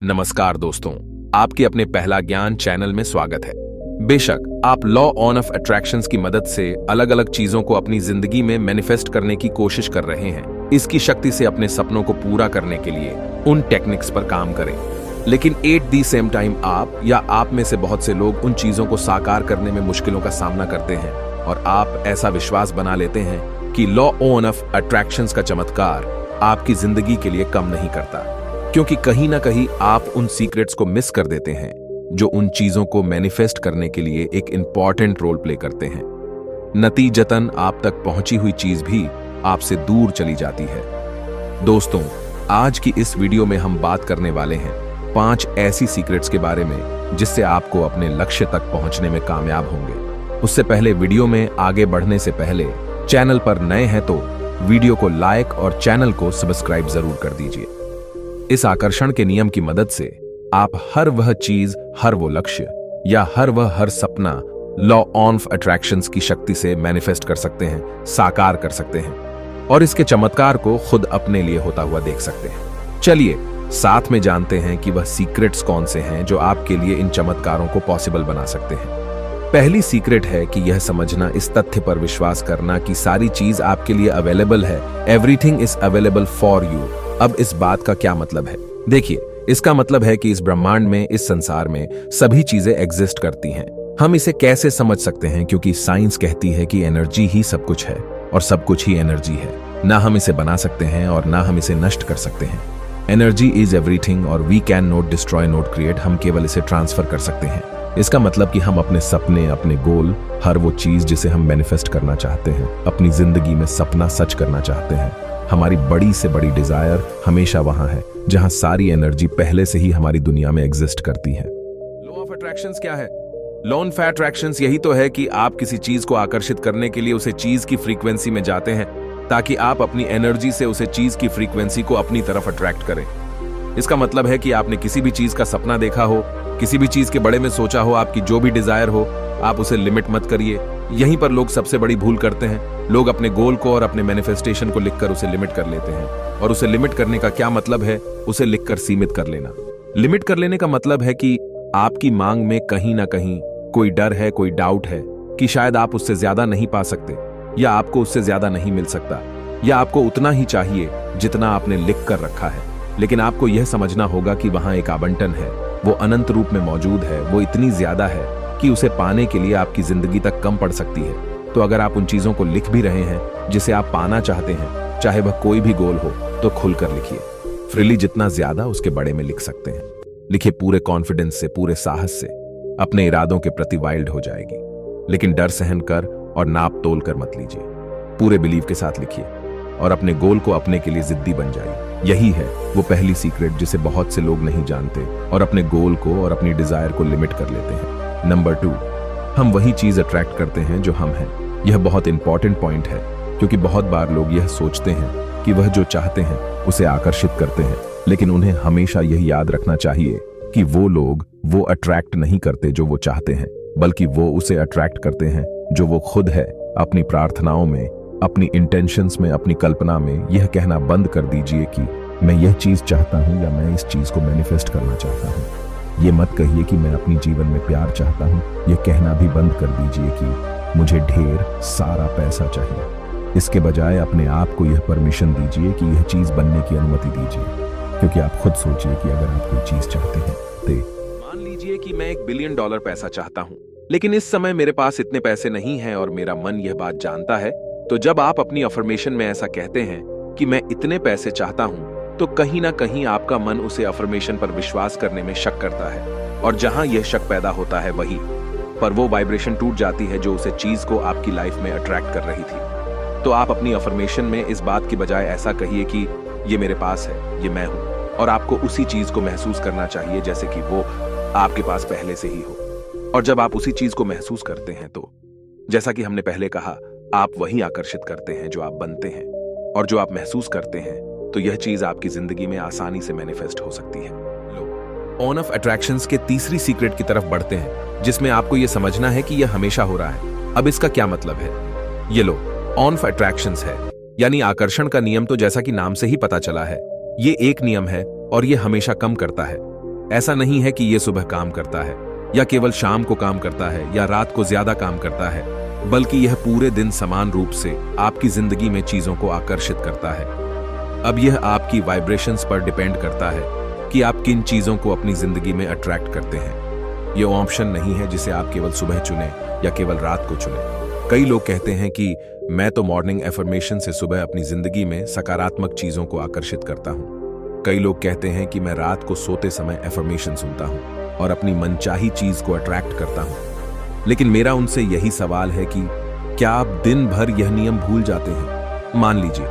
नमस्कार दोस्तों, आपके अपने पहला ज्ञान चैनल में स्वागत है। बेशक आप लॉ ऑन ऑफ अट्रैक्शंस की मदद से अलग अलग चीजों को अपनी जिंदगी में मैनिफेस्ट करने की कोशिश कर रहे हैं। इसकी शक्ति से अपने सपनों को पूरा करने के लिए उन टेक्निक्स पर काम करें। लेकिन एट द सेम टाइम आप या आप में से बहुत से लोग उन चीजों को साकार करने में मुश्किलों का सामना करते हैं और आप ऐसा विश्वास बना लेते हैं कि लॉ ऑन ऑफ अट्रैक्शंस का चमत्कार आपकी जिंदगी के लिए कम नहीं करता, क्योंकि कहीं ना कहीं आप उन सीक्रेट्स को मिस कर देते हैं जो उन चीजों को मैनिफेस्ट करने के लिए एक इंपॉर्टेंट रोल प्ले करते हैं। नतीजतन आप तक पहुंची हुई चीज भी आपसे दूर चली जाती है। दोस्तों, आज की इस वीडियो में हम बात करने वाले हैं 5 ऐसी सीक्रेट्स के बारे में जिससे आपको अपने लक्ष्य तक पहुंचने में कामयाब होंगे। उससे पहले वीडियो में आगे बढ़ने से पहले चैनल पर नए हैं तो वीडियो को लाइक और चैनल को सब्सक्राइब जरूर कर दीजिए। इस आकर्षण के नियम की मदद से आप हर वह चीज, हर वो लक्ष्य या हर सपना लॉ ऑफ अट्रैक्शंस की शक्ति से मैनिफेस्ट कर सकते हैं, साकार कर सकते हैं और इसके चमत्कार को खुद अपने लिए होता हुआ देख सकते हैं। चलिए साथ में जानते हैं कि वह सीक्रेट्स कौन से हैं जो आपके लिए इन चमत्कारों को पॉसिबल बना सकते हैं। पहली सीक्रेट है कि यह समझना, इस तथ्य पर विश्वास करना कि सारी चीज आपके लिए अवेलेबल है। Everything is available for you. अब इस बात का क्या मतलब है? देखिए, इसका मतलब है कि इस ब्रह्मांड में, इस संसार में सभी चीजें एग्जिस्ट करती हैं। हम इसे कैसे समझ सकते हैं? क्योंकि साइंस कहती है कि एनर्जी ही सब कुछ है और सब कुछ ही एनर्जी है। ना हम इसे बना सकते हैं और ना हम इसे नष्ट कर सकते हैं। एनर्जी इज एवरीथिंग और we can not destroy not create. हम केवल इसे ट्रांसफर कर सकते हैं। इसका मतलब कि हम अपने सपने, अपने गोल, हर वो चीज जिसे हम मैनिफेस्ट करना चाहते हैं, अपनी जिंदगी में सपना सच करना चाहते हैं, हमारी बड़ी से बड़ी डिजायर हमेशा वहां है जहां सारी एनर्जी पहले से ही हमारी दुनिया में एग्जिस्ट करती है। लॉ ऑफ अट्रैक्शंस क्या है? लॉ ऑफ अट्रैक्शंस यही तो है कि आप किसी चीज को आकर्षित करने के लिए उसे चीज की फ्रीक्वेंसी में जाते हैं ताकि आप अपनी एनर्जी से उसे चीज की फ्रीक्वेंसी को अपनी तरफ अट्रैक्ट करें। इसका मतलब है कि आपने किसी भी चीज का सपना देखा हो, किसी भी चीज के बड़े में सोचा हो, आपकी जो भी डिजायर हो, आप उसे लिमिट मत करिए। यहीं पर लोग सबसे बड़ी भूल करते हैं। लोग अपने गोल को और अपने मैनिफेस्टेशन को लिखकर उसे लिमिट कर लेते हैं। और उसे लिमिट करने का क्या मतलब है? उसे लिखकर सीमित कर लेना। लिमिट कर लेने का मतलब है कि आपकी मांग में कहीं ना कहीं कोई डर है, कोई डाउट है कि शायद आप उससे ज्यादा नहीं पा सकते, या आपको उससे ज्यादा नहीं मिल सकता, या आपको उतना ही चाहिए जितना आपने लिख कर रखा है। लेकिन आपको यह समझना होगा कि वहां एक आवंटन है, वो अनंत रूप में मौजूद है, वो इतनी ज्यादा है कि उसे पाने के लिए आपकी जिंदगी तक कम पड़ सकती है। तो अगर आप उन चीजों को लिख भी रहे हैं जिसे आप पाना चाहते हैं, चाहे वह कोई भी गोल हो, तो खुलकर लिखिए। फ्रीली जितना ज्यादा उसके बड़े में लिख सकते हैं। लिखिए पूरे कॉन्फिडेंस से, पूरे साहस से। अपने इरादों के प्रति वाइल्ड हो जाएगी, लेकिन डर सहन कर और नाप तोल कर मत लीजिए। पूरे बिलीव के साथ लिखिए और अपने गोल को अपने के लिए जिद्दी बन जाइए। यही है वो पहली सीक्रेट जिसे बहुत से लोग नहीं जानते और अपने गोल को और अपनी डिजायर को लिमिट कर लेते हैं। नंबर 2, हम वही चीज अट्रैक्ट करते हैं जो हम हैं। यह बहुत इंपॉर्टेंट पॉइंट है, क्योंकि बहुत बार लोग यह सोचते हैं कि वह जो चाहते हैं उसे आकर्षित करते हैं, लेकिन उन्हें हमेशा यह याद रखना चाहिए कि वो लोग वो अट्रैक्ट नहीं करते जो वो चाहते हैं, बल्कि वो उसे अट्रैक्ट करते हैं जो वो खुद है। अपनी प्रार्थनाओं में, अपनी इंटेंशंस में, अपनी कल्पना में यह कहना बंद कर दीजिए कि मैं यह चीज चाहता हूं या मैं इस चीज को मैनिफेस्ट करना चाहता हूं। ये मत कहिए कि मैं अपनी जीवन में प्यार चाहता हूं। यह कहना भी बंद कर दीजिए कि मुझे ढेर सारा पैसा चाहिए। इसके बजाय अपने आप को यह परमिशन दीजिए कि यह चीज बनने की अनुमति दीजिए, क्योंकि आप खुद सोचिए कि अगर आप कोई चीज चाहते हैं तो मान लीजिए कि मैं $1 बिलियन पैसा चाहता हूं, लेकिन इस समय मेरे पास इतने पैसे नहीं हैं और मेरा मन यह बात जानता है। तो जब आप अपनी अफर्मेशन में ऐसा कहते हैं कि मैं इतने पैसे चाहता हूं, तो कहीं ना कहीं आपका मन उसे अफर्मेशन पर विश्वास करने में शक करता है, और जहां यह शक पैदा होता है वहीं पर वो वाइब्रेशन टूट जाती है जो उसे चीज को आपकी लाइफ में अट्रैक्ट कर रही थी। तो आप अपनी अफर्मेशन में इस बात की बजाय ऐसा कहिए कि ये मेरे पास है, ये मैं हूं, और आपको उसी चीज को महसूस करना चाहिए जैसे कि वो आपके पास पहले से ही हो। और जब आप उसी चीज को महसूस करते हैं तो, जैसा कि हमने पहले कहा, आप वही आकर्षित करते हैं जो आप बनते हैं, और जो आप महसूस करते हैं तो यह चीज आपकी जिंदगी में आसानी से मैनिफेस्ट हो सकती है। लॉ ऑन ऑफ अट्रैक्शंस के तीसरी सीक्रेट की तरफ बढ़ते हैं, जिसमें आपको यह समझना है कि यह हमेशा हो रहा है। अब इसका क्या मतलब है? ये लॉ ऑन ऑफ अट्रैक्शंस है, यानी आकर्षण का नियम। तो जैसा कि नाम से ही पता चला है, ये एक नियम है और ये हमेशा कम करता है। ऐसा नहीं है कि यह सुबह काम करता है या केवल शाम को काम करता है या रात को ज्यादा काम करता है, बल्कि यह पूरे दिन समान रूप से आपकी जिंदगी में चीजों को आकर्षित करता है। अब यह आपकी वाइब्रेशंस पर डिपेंड करता है कि आप किन चीजों को अपनी जिंदगी में अट्रैक्ट करते हैं। यह ऑप्शन नहीं है जिसे आप केवल सुबह चुने या केवल रात को चुने। कई लोग कहते हैं कि मैं तो मॉर्निंग एफर्मेशन से सुबह अपनी जिंदगी में सकारात्मक चीजों को आकर्षित करता हूं। कई लोग कहते हैं कि मैं रात को सोते समय एफर्मेशन सुनता हूं और अपनी मनचाही चीज को अट्रैक्ट करता हूं। लेकिन मेरा उनसे यही सवाल है कि क्या आप दिन भर यह नियम भूल जाते हैं? मान लीजिए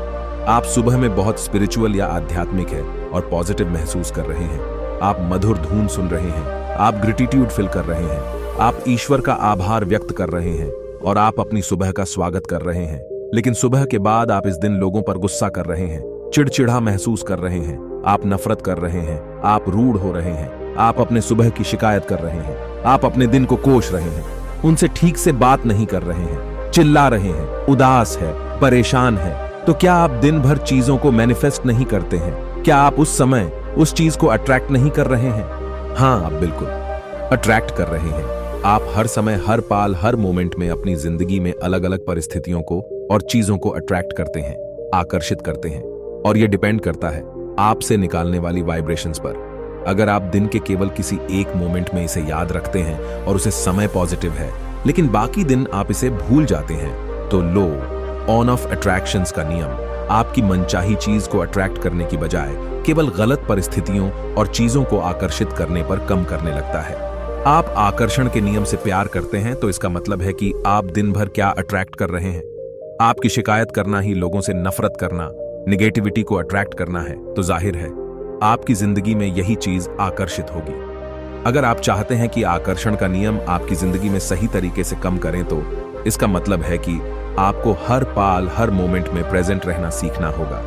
आप सुबह में बहुत स्पिरिचुअल या आध्यात्मिक है और पॉजिटिव महसूस कर रहे हैं, आप मधुर धुन सुन रहे हैं, आप ग्रेटिट्यूड फील कर रहे हैं, आप ईश्वर का आभार व्यक्त कर रहे हैं और आप अपनी सुबह का स्वागत कर रहे हैं। लेकिन सुबह के बाद आप इस दिन लोगों पर गुस्सा कर रहे हैं, चिड़चिड़ा महसूस कर रहे हैं, आप नफरत कर रहे हैं, आप रूड हो रहे हैं, आप अपने सुबह की शिकायत कर रहे हैं, आप अपने दिन को कोस रहे हैं, उनसे ठीक से बात नहीं कर रहे हैं, चिल्ला रहे हैं, उदास है, परेशान है, तो क्या आप दिन भर चीजों को मैनिफेस्ट नहीं करते हैं? क्या आप उस समय उस चीज को अट्रैक्ट नहीं कर रहे हैं? हाँ, आप बिल्कुल अट्रैक्ट कर रहे हैं। आप हर समय, हर पाल, हर मोमेंट में अपनी जिंदगी में अलग अलग परिस्थितियों को और चीजों को अट्रैक्ट करते हैं, आकर्षित करते हैं, और यह डिपेंड करता है आपसे निकालने वाली वाइब्रेशंस पर। अगर आप दिन के केवल किसी एक मोमेंट में इसे याद रखते हैं और उसे समय पॉजिटिव है, लेकिन बाकी दिन आप इसे भूल जाते हैं, तो लो ऑन ऑफ अट्रैक्शंस का नियम आपकी मनचाही चीज को अट्रैक्ट करने की बजाय केवल गलत परिस्थितियों और चीजों को आकर्षित करने पर कम करने लगता है। आप आकर्षण के नियम से प्यार करते हैं तो इसका मतलब है कि आप दिन भर क्या अट्रैक्ट कर रहे हैं। आपकी शिकायत करना ही लोगों से नफरत करना, निगेटिविटी को अट्रैक्ट करना है, तो जाहिर है आपकी जिंदगी में यही चीज आकर्षित होगी। अगर आप चाहते हैं कि आकर्षण का नियम आपकी जिंदगी में सही तरीके से काम करें, तो इसका मतलब है कि आपको हर पाल, हर मोमेंट में प्रेजेंट रहना सीखना होगा।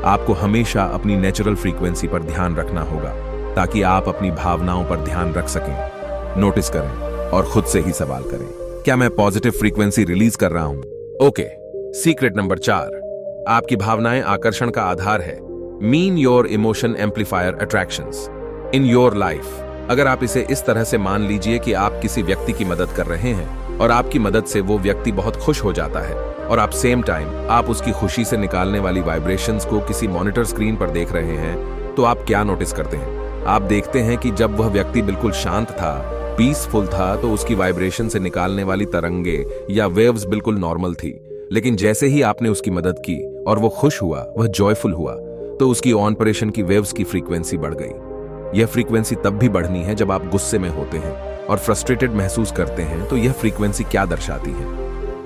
आपको हमेशा अपनी नेचुरल फ्रीक्वेंसी पर ध्यान रखना होगा ताकि आप अपनी भावनाओं पर ध्यान रख सकें। नोटिस करें और खुद से ही सवाल करें, क्या मैं पॉजिटिव फ्रीक्वेंसी रिलीज कर रहा हूं? ओके, सीक्रेट नंबर 4, आपकी भावनाएं आकर्षण का आधार है। Mean your emotion amplifier attractions in your life. अगर आप इसे इस तरह से मान लीजिए कि आप किसी व्यक्ति की मदद कर रहे हैं और आपकी मदद से वो व्यक्ति बहुत खुश हो जाता है और आप सेम टाइम आप उसकी खुशी से निकालने वाली वाइब्रेशंस को किसी मॉनिटर स्क्रीन पर देख रहे हैं, तो आप क्या नोटिस करते हैं? आप देखते हैं कि जब वह व्यक्ति बिल्कुल शांत था, पीसफुल था, तो उसकी वाइब्रेशन से निकालने वाली तरंगे या वेव्स बिल्कुल नॉर्मल थी। लेकिन जैसे ही आपने उसकी मदद की और वो खुश हुआ, वह जॉयफुल हुआ, तो उसकी ऑपरेशन की वेव्स की फ्रीक्वेंसी बढ़ गई। यह फ्रीक्वेंसी तब भी बढ़नी है जब आप गुस्से में होते हैं और फ्रस्ट्रेटेड महसूस करते हैं। तो यह फ्रीक्वेंसी क्या दर्शाती है?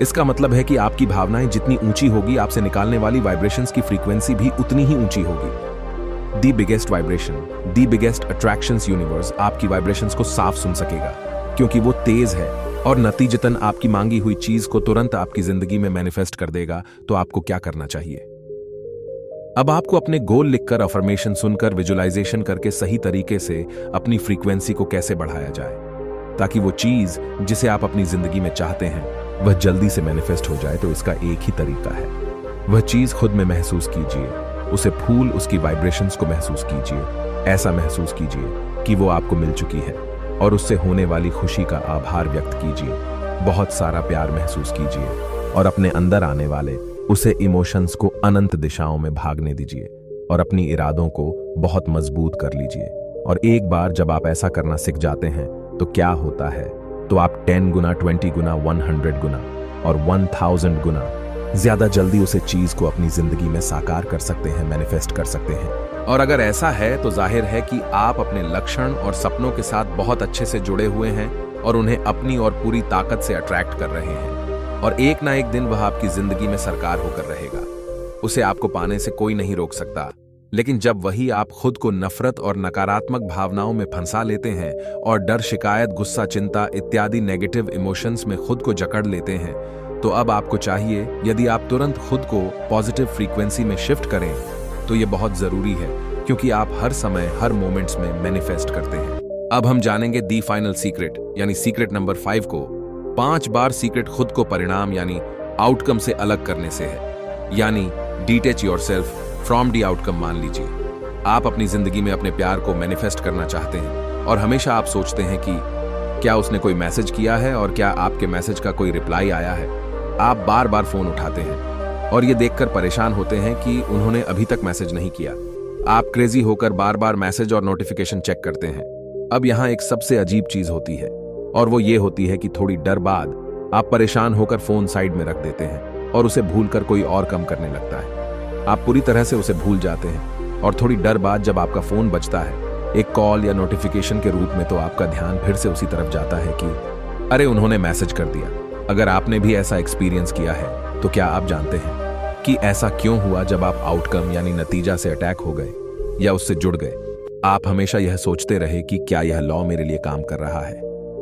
इसका मतलब है कि आपकी भावनाएं जितनी ऊंची होगी, आपसे निकालने वाली वाइब्रेशंस की फ्रीक्वेंसी भी उतनी ही ऊंची होगी। The biggest vibration, the biggest attractions universe आपकी वाइब्रेशंस को साफ सुन सकेगा, क्योंकि वो तेज है और नतीजतन आपकी मांगी हुई चीज को तुरंत आपकी जिंदगी में मैनिफेस्ट कर देगा। तो आपको क्या करना चाहिए? अब आपको अपने गोल लिखकर, अफर्मेशन सुनकर, विजुअलाइजेशन करके सही तरीके से अपनी फ्रीक्वेंसी को कैसे बढ़ाया जाए ताकि वो चीज जिसे आप अपनी जिंदगी में चाहते हैं वह जल्दी से मैनिफेस्ट हो जाए। तो इसका एक ही तरीका है, वह चीज खुद में महसूस कीजिए, उसे फूल, उसकी वाइब्रेशंस को महसूस कीजिए। ऐसा महसूस कीजिए कि वो आपको मिल चुकी है और उससे होने वाली खुशी का आभार व्यक्त कीजिए। बहुत सारा प्यार महसूस कीजिए और अपने अंदर आने वाले उसे इमोशंस को अनंत दिशाओं में भागने दीजिए और अपनी इरादों को बहुत मजबूत कर लीजिए। और एक बार जब आप ऐसा करना सीख जाते हैं तो क्या होता है, तो आप 10 गुना, 20 गुना, 100 गुना और 1000 गुना ज्यादा जल्दी उसे चीज को अपनी जिंदगी में साकार कर सकते हैं, मैनिफेस्ट कर सकते हैं। और अगर ऐसा है तो जाहिर है कि आप अपने लक्षण और सपनों के साथ बहुत अच्छे से जुड़े हुए हैं और उन्हें अपनी और पूरी ताकत से अट्रैक्ट कर रहे हैं। और एक ना एक दिन वह आपकी जिंदगी में सरकार होकर रहेगा। उसे आपको पाने से कोई नहीं रोक सकता। लेकिन जब वही आप खुद को नफरत और नकारात्मक भावनाओं में फंसा लेते हैं और डर, शिकायत, गुस्सा, चिंता इत्यादि नेगेटिव इमोशंस में खुद को जकड़ लेते हैं, तो अब आपको चाहिए, यदि आप तुरंत खुद को पॉजिटिव फ्रीक्वेंसी में शिफ्ट करें, तो यह बहुत जरूरी है, क्योंकि आप हर समय, हर मोमेंट्स में मैनिफेस्ट करते हैं। अब हम जानेंगे दी फाइनल सीक्रेट, यानी सीक्रेट नंबर 5 को। 5 बार सीक्रेट खुद को परिणाम यानी आउटकम से अलग करने से है, यानी detach yourself from the outcome. मान लीजिए आप अपनी जिंदगी में अपने प्यार को मैनिफेस्ट करना चाहते हैं, और हमेशा आप सोचते हैं कि क्या उसने कोई मैसेज किया है और क्या आपके मैसेज का कोई रिप्लाई आया है। आप बार बार फोन उठाते हैं और ये देखकर परेशान होते हैं कि उन्होंने अभी तक मैसेज नहीं किया। आप क्रेजी होकर बार बार मैसेज और नोटिफिकेशन चेक करते हैं। अब यहाँ एक सबसे अजीब चीज होती है और वो ये होती है कि थोड़ी देर बाद आप परेशान होकर फोन साइड में रख देते हैं और उसे भूलकर कोई और काम करने लगता है। आप पूरी तरह से उसे भूल जाते हैं और थोड़ी देर बाद जब आपका फोन बजता है एक कॉल या नोटिफिकेशन के रूप में, तो आपका ध्यान फिर से उसी तरफ जाता है कि अरे उन्होंने मैसेज कर दिया। अगर आपने भी ऐसा एक्सपीरियंस किया है तो क्या आप जानते हैं कि ऐसा क्यों हुआ जब आप आउटकम यानी नतीजा से अटैक हो गए या उससे जुड़ गए? आप हमेशा यह सोचते रहे कि क्या यह लॉ मेरे लिए काम कर रहा है,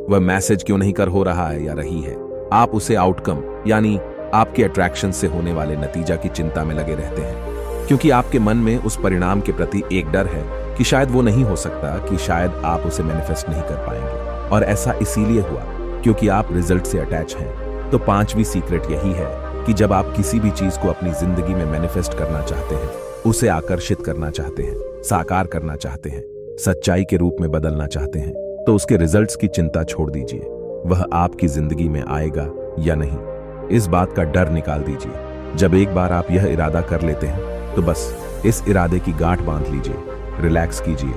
वह मैसेज क्यों नहीं कर हो रहा है या रही है। आप उसे आउटकम यानी आपके अट्रैक्शन से होने वाले नतीजा की चिंता में लगे रहते हैं, क्योंकि आपके मन में उस परिणाम के प्रति एक डर है कि शायद वो नहीं हो सकता, कि शायद आप उसे मैनिफेस्ट नहीं कर पाएंगे। और ऐसा इसीलिए हुआ क्योंकि आप रिजल्ट से अटैच हैं। तो 5वीं सीक्रेट यही है कि जब आप किसी भी चीज को अपनी जिंदगी में मैनिफेस्ट करना चाहते हैं, उसे आकर्षित करना चाहते हैं, साकार करना चाहते हैं, सच्चाई के रूप में बदलना चाहते हैं, तो उसके रिजल्ट्स की चिंता छोड़ दीजिए। वह आपकी जिंदगी में आएगा या नहीं, इस बात का डर निकाल दीजिए। जब एक बार आप यह इरादा कर लेते हैं तो बस इस इरादे की गांठ बांध लीजिए, रिलैक्स कीजिए,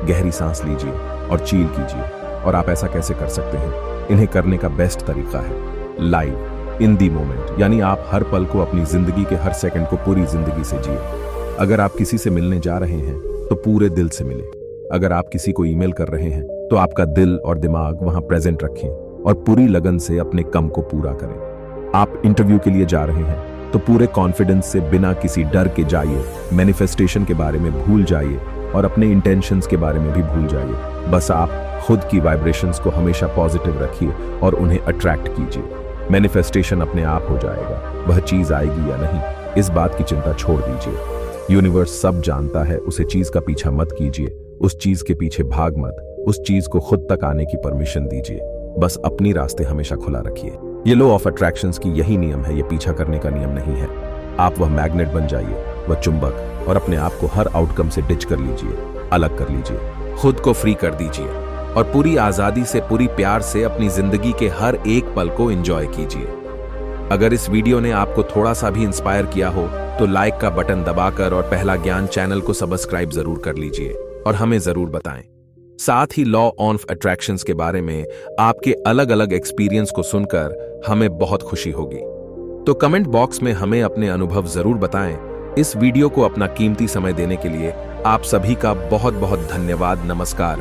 गहरी सांस लीजिए और चील कीजिए। और आप ऐसा कैसे कर सकते हैं? इन्हें करने का बेस्ट तरीका है लाइव इन दी मोमेंट, यानी आप हर पल को, अपनी जिंदगी के हर सेकंड को पूरी जिंदगी से जिए। अगर आप किसी से मिलने जा रहे हैं तो पूरे दिल से मिलें। अगर आप किसी को ईमेल कर रहे हैं तो आपका दिल और दिमाग वहां प्रेजेंट रखें और पूरी लगन से अपने कम को पूरा करें। आप इंटरव्यू के लिए जा रहे हैं तो पूरे कॉन्फिडेंस से, बिना किसी डर के जाइए। मैनिफेस्टेशन के बारे में भूल जाइए और अपने इंटेंशंस के बारे में भी भूल जाइए। बस आप खुद की वाइब्रेशंस को हमेशा पॉजिटिव रखिए और उन्हें अट्रैक्ट कीजिए। मैनिफेस्टेशन अपने आप हो जाएगा। वह चीज आएगी या नहीं, इस बात की चिंता छोड़ दीजिए। यूनिवर्स सब जानता है, उसे चीज का पीछा मत कीजिए, उस चीज के पीछे भाग मत, उस चीज को खुद तक आने की परमिशन दीजिए। बस अपनी रास्ते हमेशा खुला रखिए। ये लॉ ऑफ अट्रैक्शंस की यही नियम है, ये पीछा करने का नियम नहीं है। आप वह मैग्नेट बन जाइए, वह चुंबक, और अपने आप को हर आउटकम से डिच कर लीजिए, अलग कर लीजिए, खुद को फ्री कर दीजिए और पूरी आजादी से, पूरी प्यार से अपनी जिंदगी के हर एक पल को एंजॉय कीजिए। अगर इस वीडियो ने आपको थोड़ा सा भी इंस्पायर किया हो तो लाइक का बटन दबाकर और पहला ज्ञान चैनल को सब्सक्राइब जरूर कर लीजिए और हमें जरूर बताएं। साथ ही लॉ ऑफ अट्रैक्शंस के बारे में आपके अलग अलग एक्सपीरियंस को सुनकर हमें बहुत खुशी होगी। तो कमेंट बॉक्स में हमें अपने अनुभव जरूर बताएं। इस वीडियो को अपना कीमती समय देने के लिए आप सभी का बहुत बहुत धन्यवाद। नमस्कार।